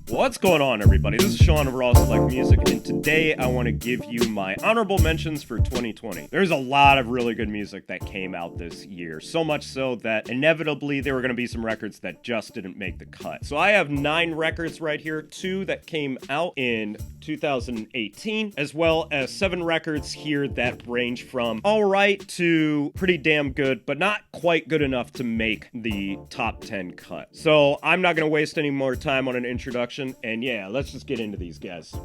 What's going on, everybody? This is Sean of Raw Select Music, and today I want to give you my honorable mentions for 2020. There's a lot of really good music that came out this year, so much so that inevitably there were going to be some records that just didn't make the cut. So I have 9 records right here, 2 that came out in 2018, as well as 7 records here that range from alright to pretty damn good, but not quite good enough to make the top 10 cut. So I'm not going to waste any more time on an introduction. And yeah, let's just get into these guys.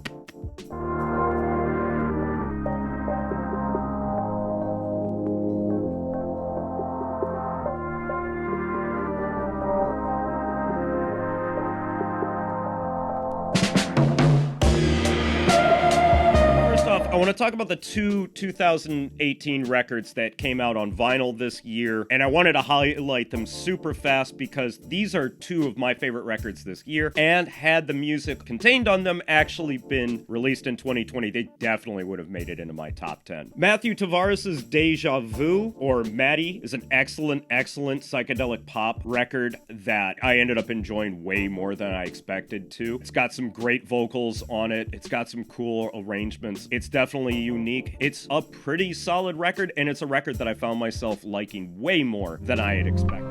I want to talk about the 2 2018 records that came out on vinyl this year, and I wanted to highlight them super fast because these are 2 of my favorite records this year, and had the music contained on them actually been released in 2020, they definitely would have made it into my top 10. Matthew Tavares' Dejavu, or Matty, is an excellent psychedelic pop record that I ended up enjoying way more than I expected to. It's got some great vocals on it, it's got some cool arrangements, it's definitely unique. It's a pretty solid record, and it's a record that I found myself liking way more than I had expected.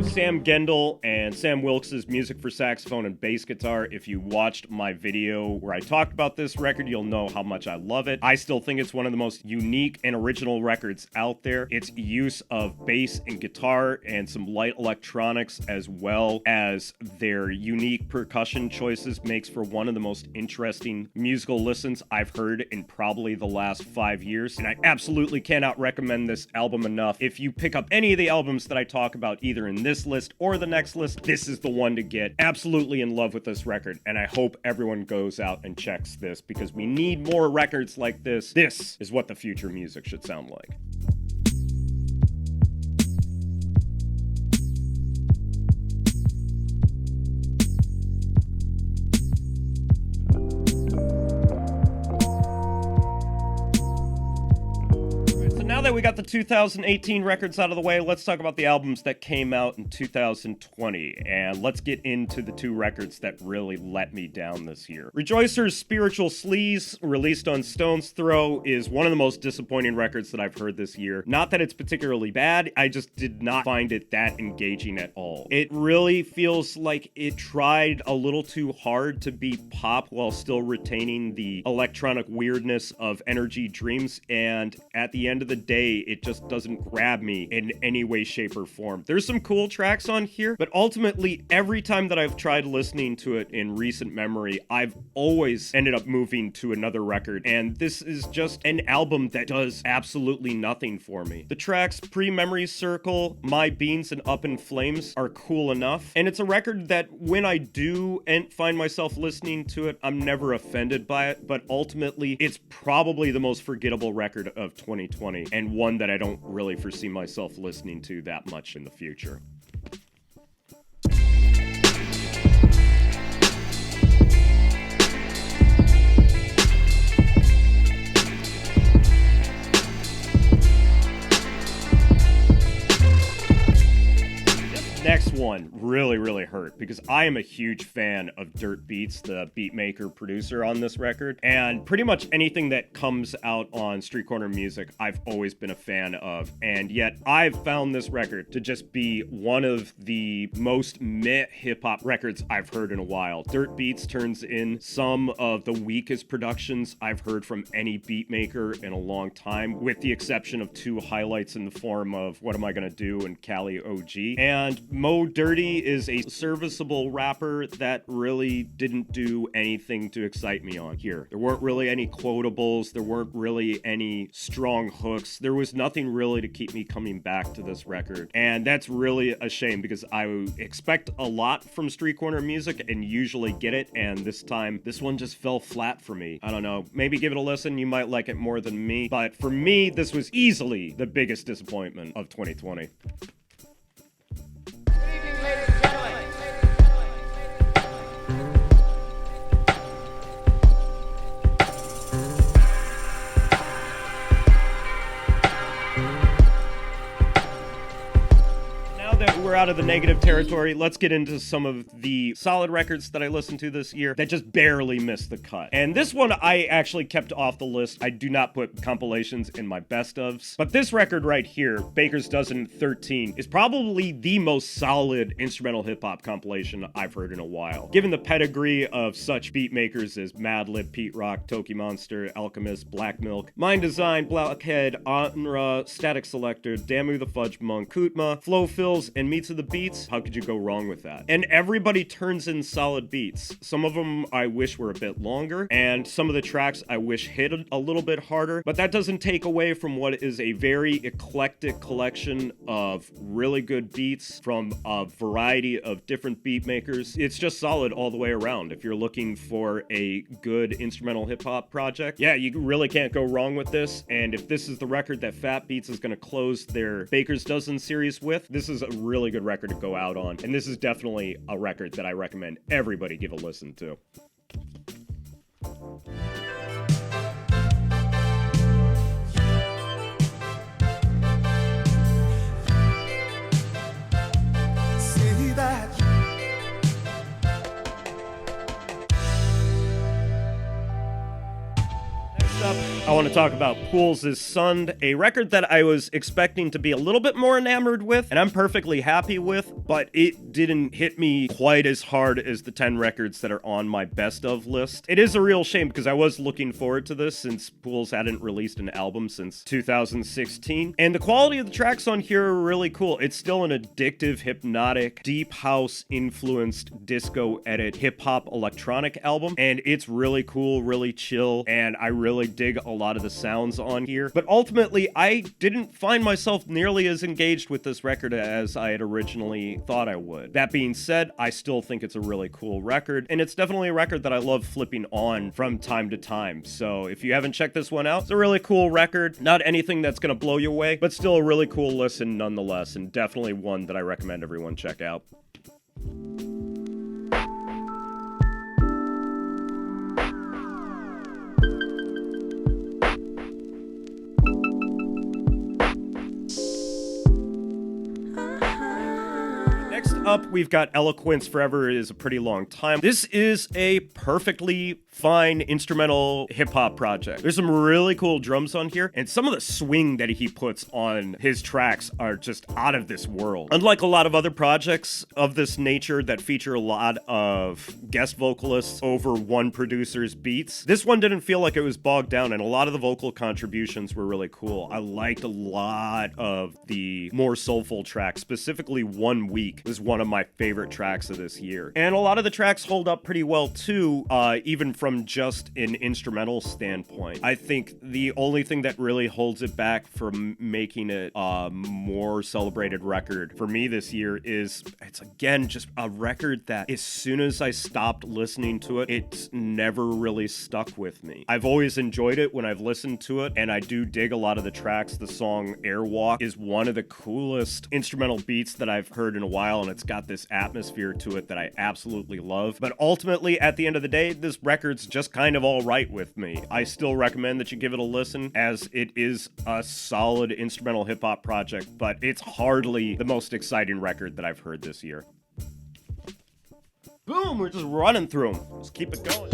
Sam Gendel and Sam Wilkes' music for saxophone and bass guitar. If you watched my video where I talked about this record, you'll know how much I love it. I still think it's one of the most unique and original records out there. Its use of bass and guitar and some light electronics, as well as their unique percussion choices, makes for one of the most interesting musical listens I've heard in probably the last 5 years. And I absolutely cannot recommend this album enough. If you pick up any of the albums that I talk about, either in this list or the next list, this is the one to get. Absolutely in love with this record, and I hope everyone goes out and checks this because we need more records like this. This is what the future music should sound like. Now that we got the 2018 records out of the way, let's talk about the albums that came out in 2020, and let's get into the 2 records that really let me down this year. Rejoicer's Spiritual Sleaze, released on Stone's Throw, is one of the most disappointing records that I've heard this year. Not that it's particularly bad, I just did not find it that engaging at all. It really feels like it tried a little too hard to be pop while still retaining the electronic weirdness of Energy Dreams, and at the end of the day, it just doesn't grab me in any way, shape, or form. There's some cool tracks on here, but ultimately, every time that I've tried listening to it in recent memory, I've always ended up moving to another record, and this is just an album that does absolutely nothing for me. The tracks Pre-Memory Circle, My Beans, and Up in Flames are cool enough, and it's a record that when I do find myself listening to it, I'm never offended by it, but ultimately, it's probably the most forgettable record of 2020, and one that I don't really foresee myself listening to that much in the future. Next one really hurt because I am a huge fan of Dirt Beats, the beat maker producer on this record, and pretty much anything that comes out on Street Corner Music I've always been a fan of, and yet I've found this record to just be one of the most meh hip-hop records I've heard in a while. Dirt Beats turns in some of the weakest productions I've heard from any beat maker in a long time, with the exception of 2 highlights in the form of What Am I Gonna Do and Cali OG, and Mo Dirty is a serviceable rapper that really didn't do anything to excite me on here. There weren't really any quotables, there weren't really any strong hooks, there was nothing really to keep me coming back to this record, and that's really a shame because I expect a lot from Street Corner Music and usually get it, and this time, this one just fell flat for me. I don't know, maybe give it a listen, you might like it more than me, but for me, this was easily the biggest disappointment of 2020. We're out of the negative territory. Let's get into some of the solid records that I listened to this year that just barely missed the cut. And this one I actually kept off the list. I do not put compilations in my best ofs. But this record right here, Baker's Dozen 13, is probably the most solid instrumental hip-hop compilation I've heard in a while. Given the pedigree of such beat makers as Madlib, Pete Rock, Toki Monster, Alchemist, Black Milk, Mind Design, Blockhead, Anra, Static Selector, Dejavu the Fudge Monk, Kutma, Flow Fills, and Meets of the Beats, how could you go wrong with that? And everybody turns in solid beats. Some of them I wish were a bit longer, and some of the tracks I wish hit a little bit harder, but that doesn't take away from what is a very eclectic collection of really good beats from a variety of different beat makers. It's just solid all the way around. If you're looking for a good instrumental hip-hop project, yeah, you really can't go wrong with this, and if this is the record that Fat Beats is going to close their Baker's Dozen series with, this is a really good record to go out on, and this is definitely a record that I recommend everybody give a listen to. See that. Up, I want to talk about Pools' Son, a record that I was expecting to be a little bit more enamored with, and I'm perfectly happy with, but it didn't hit me quite as hard as the 10 records that are on my best of list. It is a real shame because I was looking forward to this since Pools hadn't released an album since 2016, and the quality of the tracks on here are really cool. It's still an addictive, hypnotic, deep house influenced disco edit hip-hop electronic album, and it's really cool, really chill, and I really dig a lot of the sounds on here. But ultimately, I didn't find myself nearly as engaged with this record as I had originally thought I would. That being said, I still think it's a really cool record, and it's definitely a record that I love flipping on from time to time. So if you haven't checked this one out, it's a really cool record. Not anything that's gonna blow you away, but still a really cool listen nonetheless, and definitely one that I recommend everyone check out. Next up, we've got Eloquence Forever is a Pretty Long Time. This is a perfectly fine instrumental hip-hop project. There's some really cool drums on here, and some of the swing that he puts on his tracks are just out of this world. Unlike a lot of other projects of this nature that feature a lot of guest vocalists over one producer's beats, this one didn't feel like it was bogged down, and a lot of the vocal contributions were really cool. I liked a lot of the more soulful tracks, specifically One Week was one of my favorite tracks of this year. And a lot of the tracks hold up pretty well too, even from just an instrumental standpoint. I think the only thing that really holds it back from making it a more celebrated record for me this year is it's again just a record that as soon as I stopped listening to it, it's never really stuck with me. I've always enjoyed it when I've listened to it, and I do dig a lot of the tracks. The song Airwalk is one of the coolest instrumental beats that I've heard in a while, and it's got this atmosphere to it that I absolutely love. But ultimately, at the end of the day, this record's just kind of all right with me. I still recommend that you give it a listen, as it is a solid instrumental hip-hop project, but it's hardly the most exciting record that I've heard this year. Boom, we're just running through them. Let's keep it going.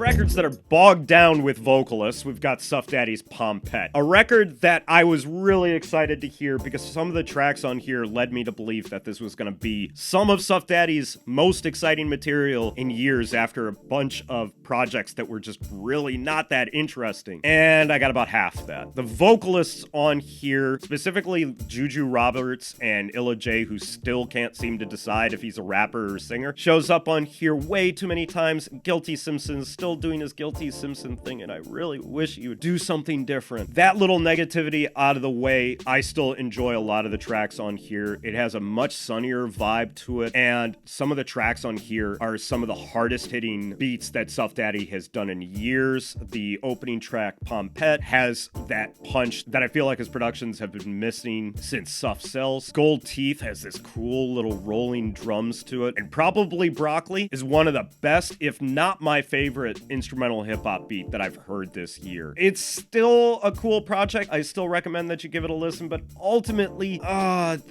Records that are bogged down with vocalists, we've got Suff Daddy's Pompette, a record that I was really excited to hear because some of the tracks on here led me to believe that this was going to be some of Suff Daddy's most exciting material in years after a bunch of projects that were just really not that interesting. And I got about half that. The vocalists on here, specifically Juju Roberts and Illa J, who still can't seem to decide if he's a rapper or a singer, shows up on here way too many times. Guilty Simpson's still still doing his guilty Simpson thing, and I really wish he would do something different. That little negativity out of the way, I still enjoy a lot of the tracks on here. It has a much sunnier vibe to it, and some of the tracks on here are some of the hardest hitting beats that Suff Daddy has done in years. The opening track, Pompette, has that punch that I feel like his productions have been missing since Suff Cells. Gold Teeth has this cool little rolling drums to it, and probably Broccoli is one of the best, if not my favorite, instrumental hip-hop beat that I've heard this year. It's still a cool project. I still recommend that you give it a listen, but ultimately,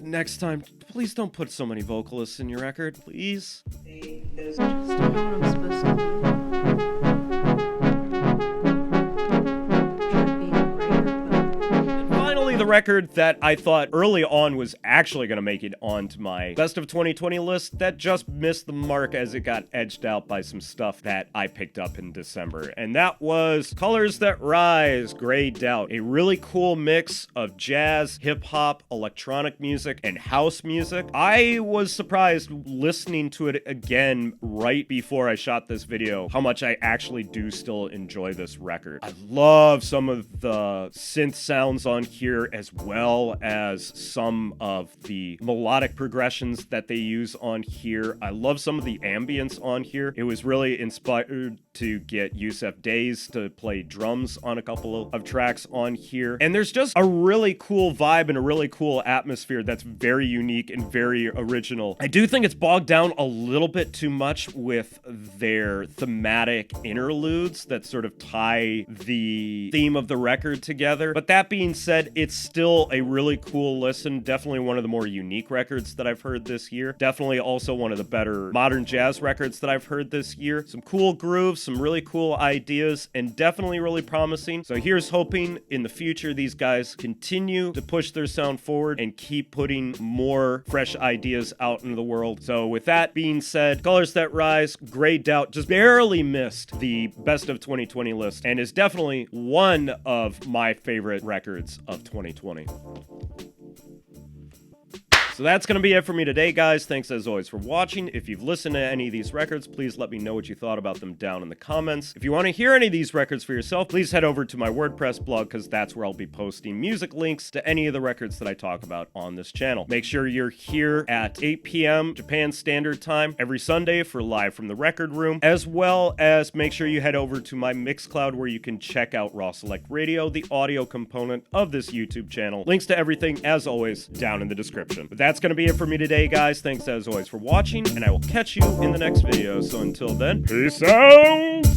next time, please don't put so many vocalists in your record, please. Just don't know what I'm supposed to do. The record that I thought early on was actually going to make it onto my best of 2020 list that just missed the mark as it got edged out by some stuff that I picked up in December. And that was Colors That Rise, Grayed Out. A really cool mix of jazz, hip-hop, electronic music, and house music. I was surprised listening to it again right before I shot this video how much I actually do still enjoy this record. I love some of the synth sounds on here, as well as some of the melodic progressions that they use on here. I love some of the ambience on here. It was really inspired to get Yusef Days to play drums on a couple of tracks on here. And there's just a really cool vibe and a really cool atmosphere that's very unique and very original. I do think it's bogged down a little bit too much with their thematic interludes that sort of tie the theme of the record together. But that being said, it's still a really cool listen. Definitely one of the more unique records that I've heard this year. Definitely also one of the better modern jazz records that I've heard this year. Some cool grooves, some really cool ideas, and definitely really promising. So here's hoping in the future these guys continue to push their sound forward and keep putting more fresh ideas out into the world. So with that being said, Colors That Rise, Grayed Out, just barely missed the best of 2020 list and is definitely one of my favorite records of 2020. So that's going to be it for me today, guys. Thanks as always for watching. If you've listened to any of these records, please let me know what you thought about them down in the comments. If you want to hear any of these records for yourself, please head over to my WordPress blog, because that's where I'll be posting music links to any of the records that I talk about on this channel. Make sure you're here at 8 p.m. Japan Standard Time every Sunday for Live from the Record Room, as well as make sure you head over to my Mixcloud where you can check out Raw Select Radio, the audio component of this YouTube channel. Links to everything, as always, down in the description. But that's going to be it for me today, guys. Thanks as always for watching, and I will catch you in the next video. So until then, peace out!